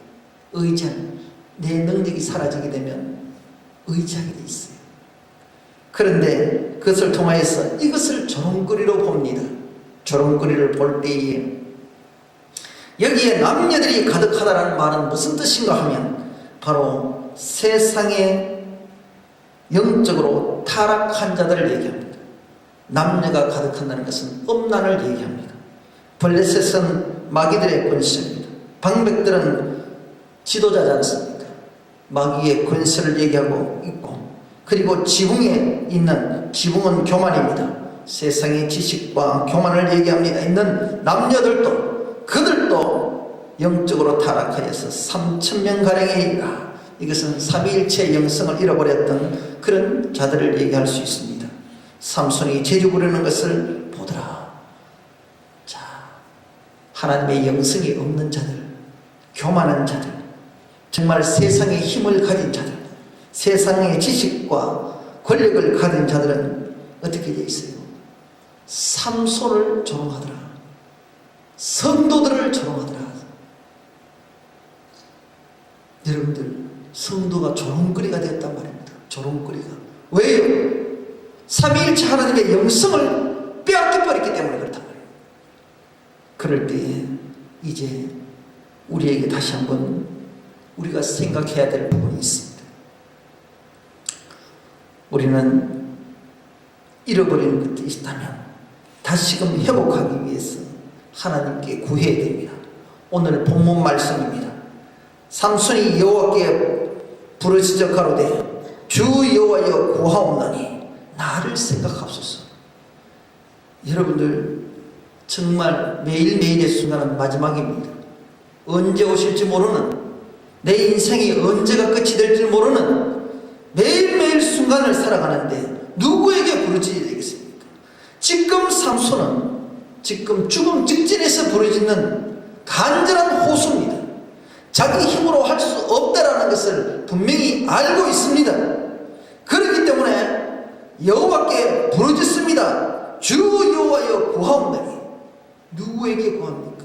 의지하는, 내 능력이 사라지게 되면 의지하게 돼 있어요. 그런데 그것을 통하여서 이것을 조롱거리로 봅니다. 조롱거리를 볼 때에 여기에 남녀들이 가득하다라는 말은 무슨 뜻인가 하면 바로 세상에 영적으로 타락한 자들을 얘기합니다. 남녀가 가득한다는 것은 음란을 얘기합니다. 블레셋은 마귀들의 권세입니다. 방백들은 지도자지 않습니까? 마귀의 권세를 얘기하고 있고, 그리고 지붕에 있는, 지붕은 교만입니다. 세상의 지식과 교만을 얘기합니다. 있는 남녀들도, 그들도 영적으로 타락하여서 3,000명가량에 이르라. 이것은 삼위일체의 영성을 잃어버렸던 그런 자들을 얘기할 수 있습니다. 삼손이 재주 부리는 것을 보더라. 자, 하나님의 영성이 없는 자들, 교만한 자들, 정말 세상의 힘을 가진 자들, 세상의 지식과 권력을 가진 자들은 어떻게 되어 있어요? 삼손을 조롱하더라. 성도들을 조롱하더라. 여러분들, 성도가 조롱거리가 되었단 말입니다. 조롱거리가. 왜요? 삼위일체 하나님의 영성을 빼앗겨버렸기 때문에 그렇단 말이에요. 그럴 때에 이제 우리에게 다시 한번 우리가 생각해야 될 부분이 있습니다. 우리는 잃어버린 것이 있다면 다시금 회복하기 위해서 하나님께 구해야 됩니다. 오늘 본문 말씀입니다. 삼손이 여호와께 부르짖어 가로되 주 여호와여 구하옵나니 나를 생각하옵소서. 여러분들, 정말 매일매일의 순간은 마지막입니다. 언제 오실지 모르는, 내 인생이 언제가 끝이 될지 모르는 매일매일 순간을 살아가는데 누구에게 부르짖어야 되겠습니까? 지금 삼손은 지금 죽음 직전에서 부르짖는 간절한 호소입니다. 자기 힘으로 할 수 없다라는 것을 분명히 알고 있습니다. 그렇기 때문에 여호와께 부르짖습니다. 주 여호와여 구하옵나니. 누구에게 구합니까?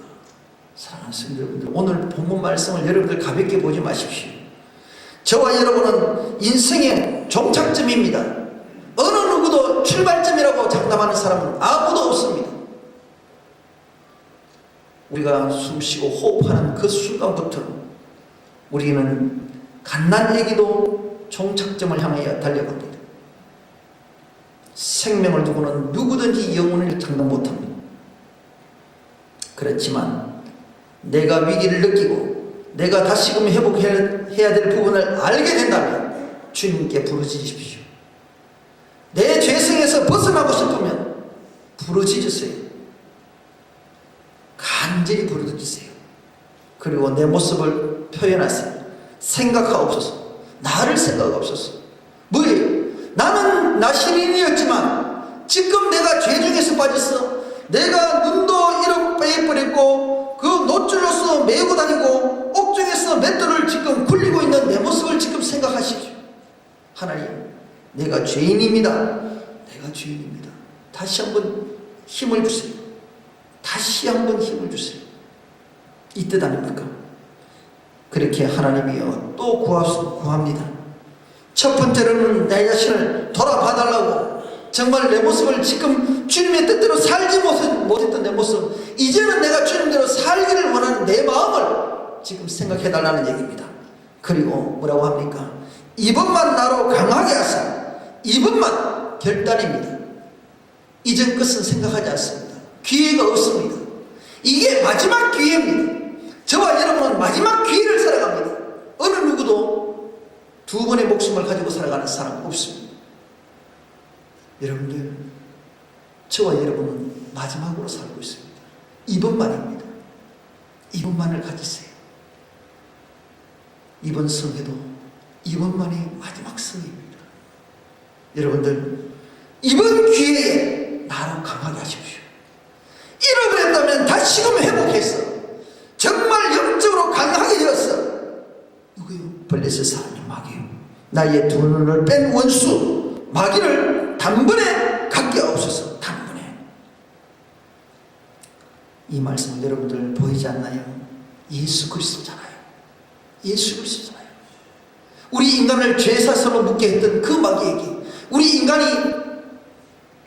사랑하는 성도 여러분들, 오늘 본문 말씀을 여러분들 가볍게 보지 마십시오. 저와 여러분은 인생의 종착점입니다. 여기서 출발점이라고 장담하는 사람은 아무도 없습니다. 우리가 숨쉬고 호흡하는 그 순간부터 우리는 갓난아기도 종착점을 향하여 달려갑니다. 생명을 두고는 누구든지 영혼을 장담 못합니다. 그렇지만 내가 위기를 느끼고 내가 다시금 회복해야 될 부분을 알게 된다면 주님께 부르짖으십시오. 내 죄성에서 벗어나고 싶으면 부르짖으세요. 간절히 부르짖으세요. 그리고 내 모습을 표현하세요. 생각하옵소서. 나를 생각하옵소서. 뭐예요? 나는 나시린이었지만 지금 내가 죄 중에서 빠졌어. 내가 눈도 이렇게 빼버렸고 그 노줄로서 메고 다니고 옥중에서 맷돌을 지금 굴리고 있는 내 모습을 지금 생각하십시오. 하나님, 내가 죄인입니다. 내가 죄인입니다. 다시 한번 힘을 주세요. 다시 한번 힘을 주세요. 이 뜻 아닙니까? 그렇게 하나님이여 또 구합니다. 첫 번째로는 내 자신을 돌아봐달라고, 정말 내 모습을 지금 주님의 뜻대로 살지 못했던 내 모습, 이제는 내가 주님대로 살기를 원하는 내 마음을 지금 생각해달라는 얘기입니다. 그리고 뭐라고 합니까? 이번만 나로 강하게 하사. 이번만 결단입니다. 이전 것은 생각하지 않습니다. 기회가 없습니다. 이게 마지막 기회입니다. 저와 여러분은 마지막 기회를 살아갑니다. 어느 누구도 두 번의 목숨을 가지고 살아가는 사람 없습니다. 여러분들, 저와 여러분은 마지막으로 살고 있습니다. 이번만입니다. 이번만을 가지세요. 이번 성회도 이번만이 마지막 성회입니다. 여러분들, 이번 기회에 나로 강하게 하십시오. 잃어버렸다면 다시금 회복해서 정말 영적으로 강하게 되었어. 누구요? 블레셋 사람이 마귀요. 나의 두 눈을 뺀 원수 마귀를 단번에 갖게 하옵소서. 단번에. 이 말씀은 여러분들 보이지 않나요? 예수 그리스도잖아요. 예수 그리스도잖아요. 우리 인간을 죄사슬로 묶게 했던 그 마귀에게, 우리 인간이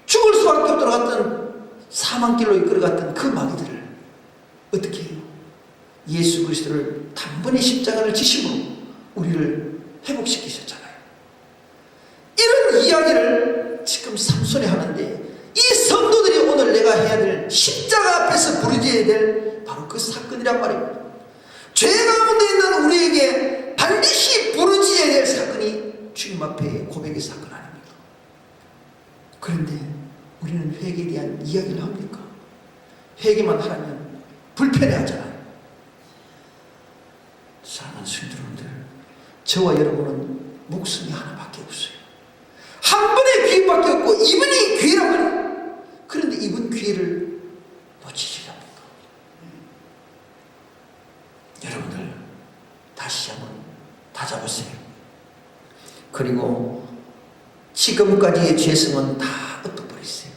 죽을 수밖에 없도록 했던 사망길로 이끌어갔던 그 마귀들을 어떻게 해요? 예수 그리스도를 단번에 십자가를 지심으로 우리를 회복시키셨잖아요. 이런 이야기를 지금 삼손이 하는데, 이 성도들이 오늘 내가 해야 될 십자가 앞에서 부르짖어야 될 바로 그 사건이란 말입니다. 죄 가운데 있는 우리에게 반드시 부르짖어야 될 사건이 주님 앞에 고백의 사건 아닙니까? 그런데 우리는 회개에 대한 이야기를 합니까? 회개만 하면 불편해하잖아요. 사랑하는 성도님들, 저와 여러분은 목숨이 하나밖에 없어요. 한 번의 기회밖에 없고 이번이 기회란 말이에요. 그런데 이번 기회를 놓치지 않습니까? 여러분들, 다시 한번 다잡으세요. 그리고 지금까지의 죄성은 다 엎어버리세요.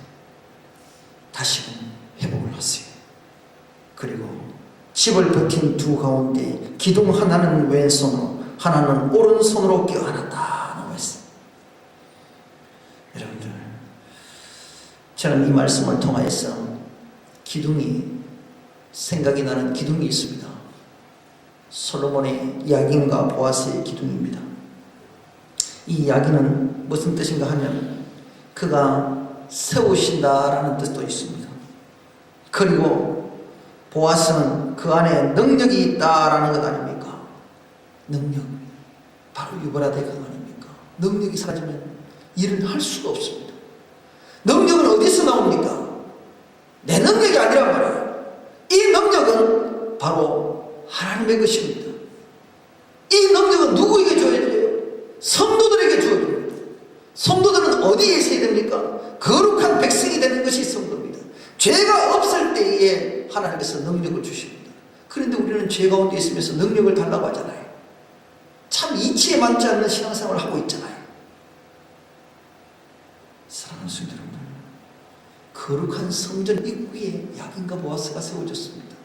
다시금 회복을 하세요. 그리고 집을 버틴 두 가운데 기둥 하나는 왼손으로 하나는 오른손으로 껴안았다 나와있어요. 여러분들, 저는 이 말씀을 통하여서 기둥이 생각이 나는 기둥이 있습니다. 솔로몬의 야긴과 보아스의 기둥입니다. 이 야긴은 무슨 뜻인가 하면 그가 세우신다라는 뜻도 있습니다. 그리고 보아스는 그 안에 능력이 있다라는 것 아닙니까? 능력, 바로 유브라데가 아닙니까? 능력이 사라지면 일을 할 수가 없습니다. 능력은 어디서 나옵니까? 내 능력이 아니란 말이에요. 이 능력은 바로 하나님의 것입니다. 이 능력은 누구에게 줘야 돼요? 성도들에게 줘야 됩니다. 성도들은 어디에 있어야 됩니까? 거룩한 백성이 되는 것이 성도입니다. 죄가 없을 때에 하나님께서 능력을 주십니다. 그런데 우리는 죄 가운데 있으면서 능력을 달라고 하잖아요. 참 이치에 맞지 않는 신앙생활을 하고 있잖아요. 사랑하는 성도 여러분, 거룩한 성전 입구에 야긴과 보아스가 세워졌습니다.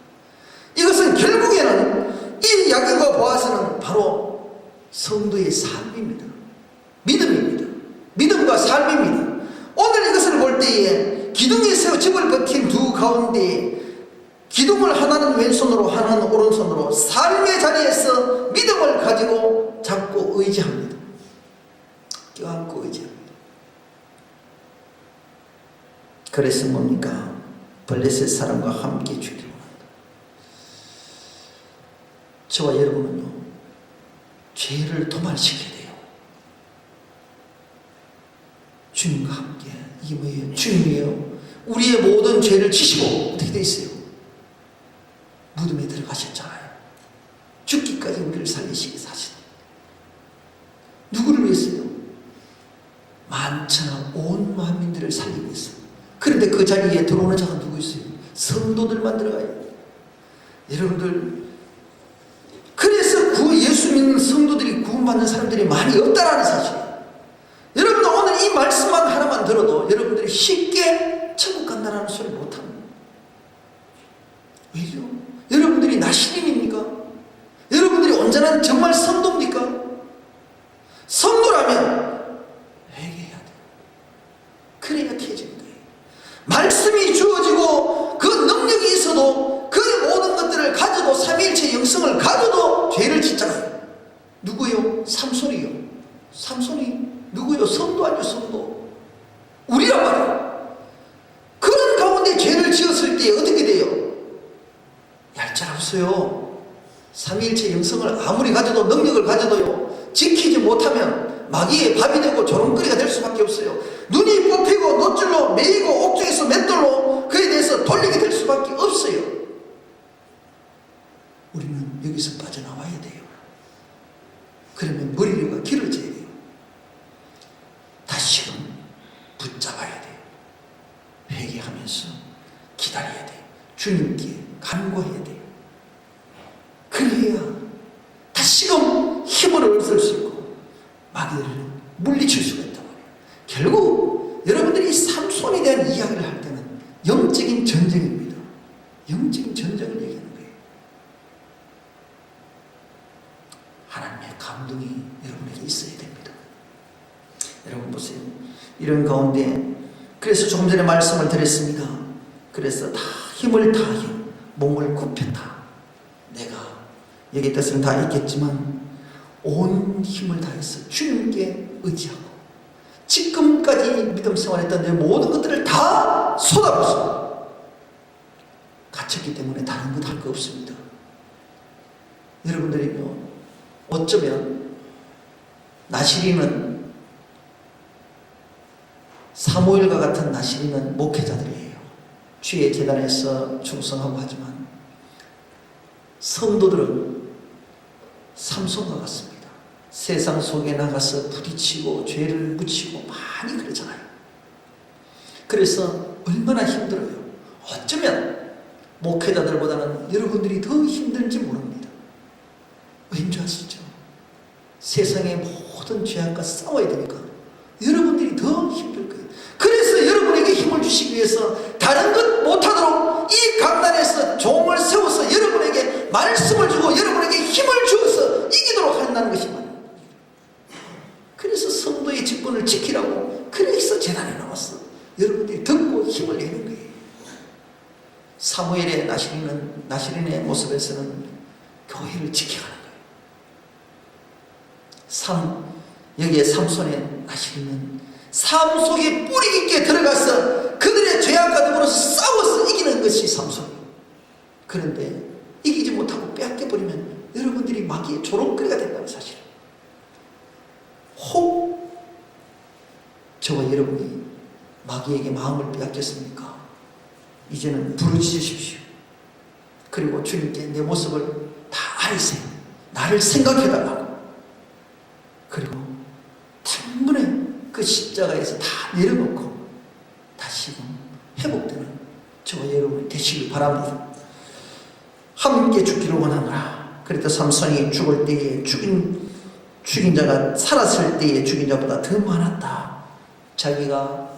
이것은 결국에는 이 야긴과 보아스는 바로 성도의 삶입니다. 믿음입니다. 믿음과 삶입니다. 오늘 때에 기둥에 세워 집을 버틴 두 가운데에 기둥을 하나는 왼손으로 하나는 오른손으로 삶의 자리에서 믿음을 가지고 잡고 의지합니다. 껴안고 의지합니다. 그래서 뭡니까? 블레셋 사람과 함께 주기로 합니다. 저와 여러분은요, 죄를 도말시켜야 돼요. 주님과 함께. 이게 뭐예요? 주님이요, 우리의 모든 죄를 지시고 어떻게 돼 있어요? 무덤에 들어가셨잖아요. 죽기까지 우리를 살리시기 위해서 하시다. 누구를 위해서요? 만천하 온 만민들을 살리기 위해서. 그런데 그 자리에 들어오는 자가 누구 있어요? 성도들만 들어가요. 여러분들, 그래서 예수 믿는 성도들이 구원받는 사람들이 많이 없다라는 사실이에요. 여러분들 오늘 이 말씀만 하나만 들어도 여러분들이 쉽게 천국 간다라는 소리 못합니다. 왜죠? 여러분들이 나신인입니까? 여러분들이 온전한 정말 성도입니까? 성도라면 회개해야 돼요. 그래야 태어집니다. 말씀이 주어지고 그 능력이 있어도 그 모든 것들을 가져도 삼위일체 영성을 가져도 죄를 짓잖아요. 누구요? 삼손이요. 삼손이 누구요? 성도 아니요? 성도. 우리란 말이에요. 그런 가운데 죄를 지었을 때 어떻게 돼요? 얄짤없어요. 삼위일체 영성을 아무리 가져도 능력을 가져도요, 지키지 못하면 마귀의 밥이 되고 조롱거리가 될 수밖에 없어요. 눈이 뽑히고 노줄로 매이고 옥중에서 맷돌로 그에 대해서 돌리게 될 수밖에 없어요. 우리는 여기서 빠져나와야 돼요. 그러면 머리가 길어져야 돼요. 다시금 붙잡아야 돼요. 회개하면서 기다려야 돼요. 주님께 간구해야 돼요. 그래야 다시금 힘을 얻을 수 있고 마귀를 물리칠 수가 있단 말이에요. 결국 여러분들이 삼손에 대한 이야기를 할 때는 영적인 전쟁입니다. 영적인 전쟁을 얘기하는 거예요. 하나님의 감동이 여러분에게 있어야 됩니다. 여러분 보세요. 이런 가운데 그래서 조금 전에 말씀을 드렸습니다. 그래서 다 힘을 다하여 몸을 굽혔다. 내가 여기 뜻은 다 있겠지만 온 힘을 다해서 주님께 의지하고 지금까지 믿음 생활했던 내 모든 것들을 다 쏟아붓습니다. 갇혔기 때문에 다른 것 할 거 없습니다. 여러분들이요, 어쩌면 나시린은 사무엘과 같은 나시린은 목회자들이에요. 주의 재단에서 충성하고 하지만 성도들은 삼손과 같습니다. 세상 속에 나가서 부딪히고 죄를 묻히고 많이 그러잖아요. 그래서 얼마나 힘들어요. 어쩌면 목회자들보다는 여러분들이 더 힘든지 모릅니다. 왠지 아시죠? 세상의 모든 죄악과 싸워야 되니까 여러분들이 더 힘들 거예요. 그래서 여러분에게 힘을 주시기 위해서 다른 것 못하도록 이 강단에서 종을 세워서 여러분에게 말씀을 주고 여러분에게 힘을 주어서 이기도록 한다는 것입니다. 그래서 성도의 직분을 지키라고 그래서 재단에 나왔어. 여러분들이 듣고 힘을 내는 거예요. 사무엘의 나시린의 모습에서는 교회를 지켜가는 거예요. 여기에 삼손의 나시린은 삶 속에 뿌리 깊게 들어가서 그들의 죄악과 더불어서 싸워서 이기는 것이 삼손이에요. 그런데 이기지 못하고 빼앗겨버리면 여러분들이 마귀의 조롱거리가 된다는 사실이에요. 혹 저와 여러분이 마귀에게 마음을 빼앗겼습니까? 이제는 부르짖으십시오. 그리고 주님께 내 모습을 다 아리세요. 나를 생각해달라고. 그리고 단번에 그 십자가에서 다 내려놓고 다시금 회복되는 저와 여러분이 되시길 바랍니다. 함께 죽기를 원하노라. 그래도 삼손이 죽을 때에 죽인 자가 살았을 때에 죽인 자보다 더 많았다. 자기가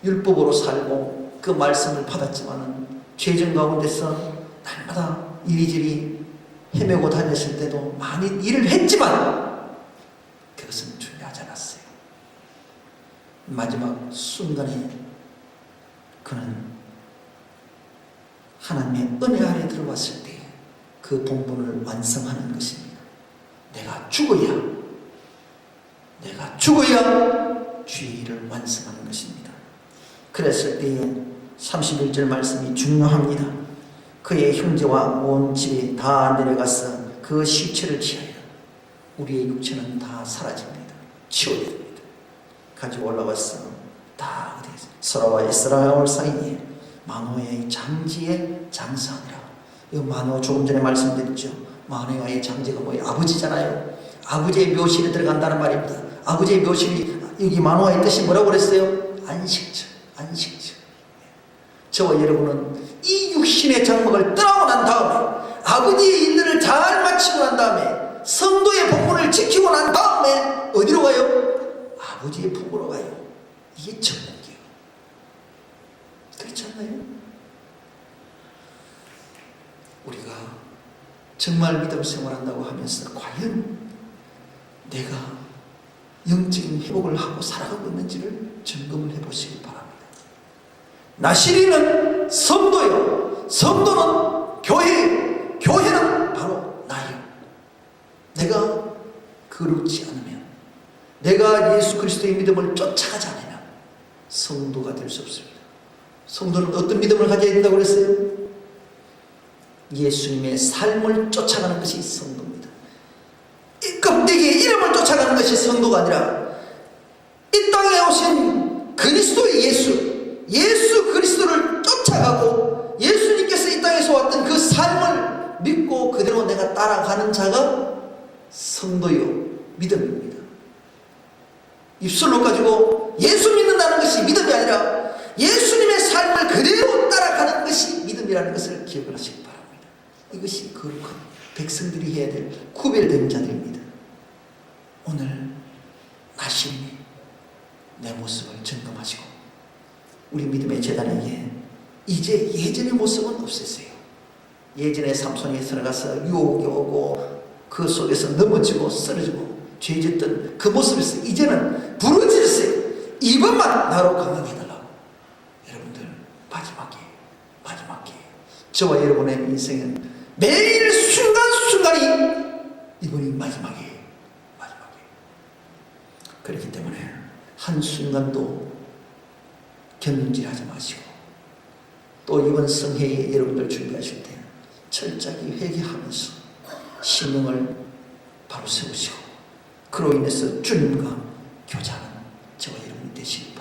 율법으로 살고 그 말씀을 받았지만은 죄정 가운데서 날마다 이리저리 헤매고 다녔을 때도 많이 일을 했지만 그것은 중요하지 않았어요. 마지막 순간에 그는 하나님의 은혜 아래 들어왔을 때 그 본분을 완성하는 것입니다. 내가 죽어야 주의 일을 완성하는 것입니다. 그랬을 때에 31절 말씀이 중요합니다. 그의 형제와 온 집이 다 내려가서 그 시체를 취하여 우리의 육체는 다 사라집니다. 치워야 됩니다. 가지고 올라와서 다 어디에서 소라와 에스라올 사이에 마노아의 장지에 장사하니라. 이 마노아 조금 전에 말씀드렸죠. 마노아의 장지가 뭐예요? 아버지잖아요. 아버지의 묘실에 들어간다는 말입니다. 아버지의 묘실이 여기 마노아의 뜻이 뭐라고 그랬어요? 안식처. 저와 여러분은 이 육신의 장막을 떠나고 난 다음에 아버지의 일들을 잘 마치고 난 다음에 성도의 본분을 지키고 난 다음에 어디로 가요? 아버지의 품으로 가요. 이게 천국이에요. 그렇지 않나요? 우리가 정말 믿음 생활한다고 하면서 과연 내가 영적인 회복을 하고 살아가고 있는지를 점검을 해보시기 바랍니다. 나시리는 성도요, 성도는 교회예요, 교회는 바로 나예요. 내가 거룩지 않으면, 내가 예수 그리스도의 믿음을 쫓아가지 않으면 성도가 될 수 없습니다. 성도는 어떤 믿음을 가져야 된다고 그랬어요? 예수님의 삶을 쫓아가는 것이 성도입니다. 이 껍데기의 이름을 쫓아가는 것이 성도가 아니라 이 땅에 오신 그리스도의 예수 그리스도를 쫓아가고 예수님께서 이 땅에서 왔던 그 삶을 믿고 그대로 내가 따라가는 자가 성도요, 믿음입니다. 입술로 가지고 예수 믿는다는 것이 믿음이 아니라 예수님의 삶을 그대로 따라가는 것이 믿음이라는 것을 기억을 하시기 바랍니다. 이것이 거룩한 백성들이 해야 될 구별된 자들입니다. 오늘 나시님이 내 모습을 점검하시고 우리 믿음의 재단에게 이제 예전의 모습은 없애세요. 예전에 삼손이 들어가서 유혹이 오고 그 속에서 넘어지고 쓰러지고 죄짓던 그 모습에서 이제는 부르짖으세요. 이번만 나로 강하게 해달라고. 여러분들 마지막에 저와 여러분의 인생은 매일 순간순간이 이번이 마지막이에요. 그렇기 때문에 한순간도 견눈질하지 마시고 또 이번 성회에 여러분들 준비하실 때 철저하게 회개하면서 신령을 바로 세우시고 그로 인해서 주님과 교제하는 저와 여러분이 되시기